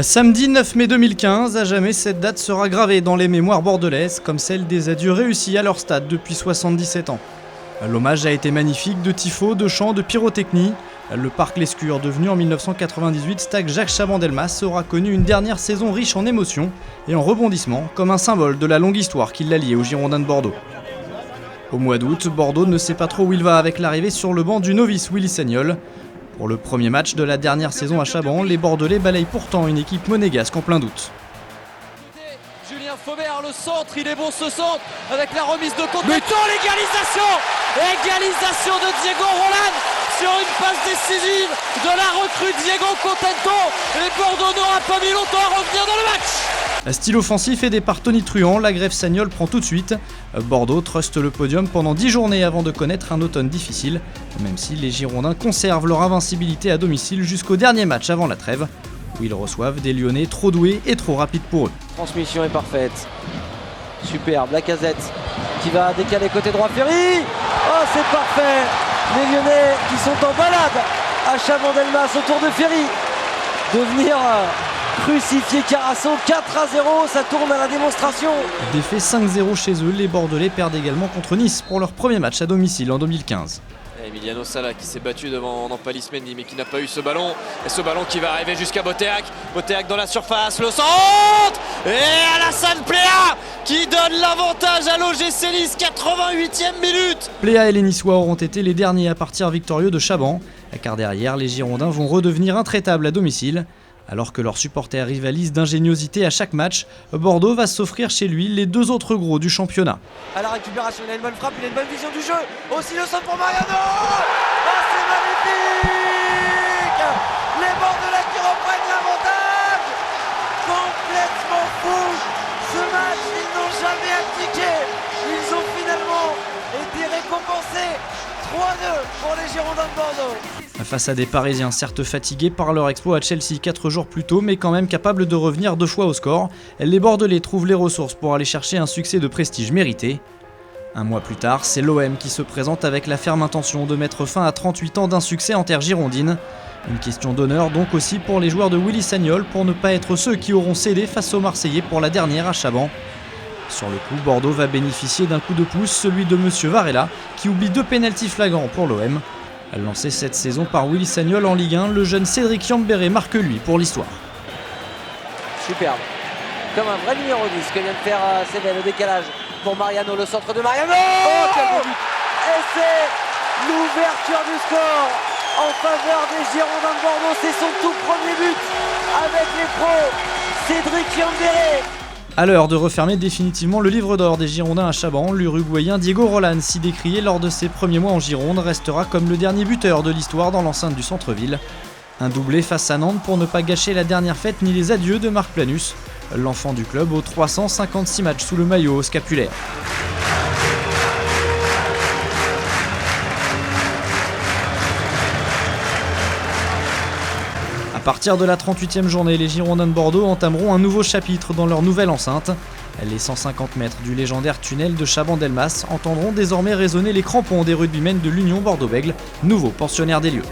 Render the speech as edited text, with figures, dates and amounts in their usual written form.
Samedi 9 mai 2015, à jamais cette date sera gravée dans les mémoires bordelaises comme celle des adieux réussis à leur stade depuis 77 ans. L'hommage a été magnifique de tifos, de chants, de pyrotechnie. Le parc Lescure, devenu en 1998 Stade Jacques Chaban-Delmas, aura connu une dernière saison riche en émotions et en rebondissements, comme un symbole de la longue histoire qui l'a lié aux Girondins de Bordeaux. Au mois d'août, Bordeaux ne sait pas trop où il va avec l'arrivée sur le banc du novice Willy Sagnol. Pour le premier match de la dernière saison à Chaban, les Bordelais balayent pourtant une équipe monégasque en plein doute. Julien Faubert, le centre, il est bon ce centre, avec la remise de contre. L'égalisation de Diego Roland sur une passe décisive de la recrue Diego Contento. Les Bordeaux n'auront pas mis longtemps à revenir dans le match. Style offensif aidé par Tony Truant, la greffe Sagnol prend tout de suite. Bordeaux truste le podium pendant 10 journées avant de connaître un automne difficile, même si les Girondins conservent leur invincibilité à domicile jusqu'au dernier match avant la trêve, où ils reçoivent des Lyonnais trop doués et trop rapides pour eux. Transmission est parfaite. Superbe, Lacazette qui va décaler côté droit Ferry. Oh, c'est parfait. Les Lyonnais qui sont en balade à Chaban-Delmas autour de Ferry. De venir crucifier Carasso, 4-0, ça tourne à la démonstration. Défait 5-0 chez eux, les Bordelais perdent également contre Nice pour leur premier match à domicile en 2015. Emiliano Sala qui s'est battu devant Nampalys Mendy mais qui n'a pas eu ce ballon. Et ce ballon qui va arriver jusqu'à Boteac. Boteac dans la surface, le centre. Et Alassane Plea qui donne l'avantage à l'OGC Nice, 88e minute. Plea et les Niçois auront été les derniers à partir victorieux de Chaban, car derrière, les Girondins vont redevenir intraitables à domicile. Alors que leurs supporters rivalisent d'ingéniosité à chaque match, Bordeaux va s'offrir chez lui les deux autres gros du championnat. À la récupération, il a une bonne frappe, il a une bonne vision du jeu. Aussi le centre pour Mariano. Ah, c'est magnifique. Les Bordelais qui reprennent l'avantage. Complètement fou. Ce match, ils n'ont jamais abdiqué. Ils ont finalement été récompensés. 3-2 pour les Girondins de Bordeaux. Face à des Parisiens certes fatigués par leur exploit à Chelsea 4 jours plus tôt, mais quand même capables de revenir 2 fois au score, les Bordelais trouvent les ressources pour aller chercher un succès de prestige mérité. Un mois plus tard, c'est l'OM qui se présente avec la ferme intention de mettre fin à 38 ans d'un succès en terre girondine. Une question d'honneur donc aussi pour les joueurs de Willy Sagnol pour ne pas être ceux qui auront cédé face aux Marseillais pour la dernière à Chaban. Sur le coup, Bordeaux va bénéficier d'un coup de pouce, celui de Monsieur Varela, qui oublie 2 pénaltys flagrants pour l'OM. Lancé cette saison par Willy Sagnol en Ligue 1, le jeune Cédric Yambéré marque lui pour l'histoire. Superbe, comme un vrai numéro 10 que vient de faire Cédric, le décalage pour Mariano, le centre de Mariano. Oh, quel beau but. Et c'est l'ouverture du score en faveur des Girondins de Bordeaux, c'est son tout premier but avec les pros, Cédric Yambéré. À l'heure de refermer définitivement le livre d'or des Girondins à Chaban, l'Uruguayen Diego Roland, si décrié lors de ses premiers mois en Gironde, restera comme le dernier buteur de l'histoire dans l'enceinte du centre-ville. Un doublé face à Nantes pour ne pas gâcher la dernière fête ni les adieux de Marc Planus, l'enfant du club aux 356 matchs sous le maillot scapulaire. À partir de la 38e journée, les Girondins de Bordeaux entameront un nouveau chapitre dans leur nouvelle enceinte. Les 150 mètres du légendaire tunnel de Chaban-Delmas entendront désormais résonner les crampons des rugbymen de l'Union Bordeaux-Bègles, nouveaux pensionnaires des lieux.